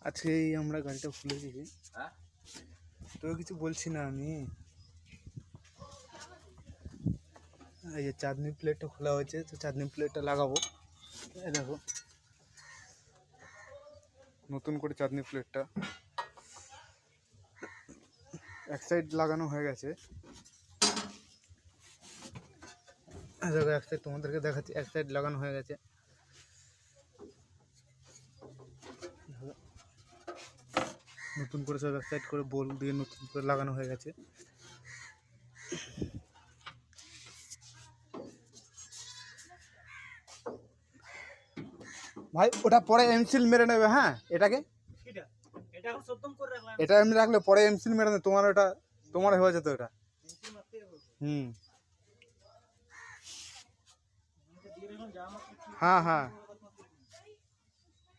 আজকে আমরা গাড়িটা খুলে দিবি, তো কিছু বলছি না আমি। এই যে চাঁদনি প্লেটটা খোলা হয়েছে, তো চাঁদনি প্লেটটা লাগাবো। এই দেখো নতুন করে চাঁদনি প্লেটটা এক সাইড লাগানো হয়ে গেছে। দেখো এক সাইড তোমাদেরকে দেখাচ্ছি, এক সাইড লাগানো হয়ে গেছে। নতুন করে সব এক সাইড করে বোল দিয়ে নতুন করে লাগানো হয়ে গেছে। ভাই ওটা পরে এমসিল মেরে নেবে। হ্যাঁ এটাকে এটা এমনি রাখলে পরে এমসিল মেরে নেবে। তোমার ওটা তোমার হয়ে যেত ওটা। হুম হ্যাঁ হ্যাঁ।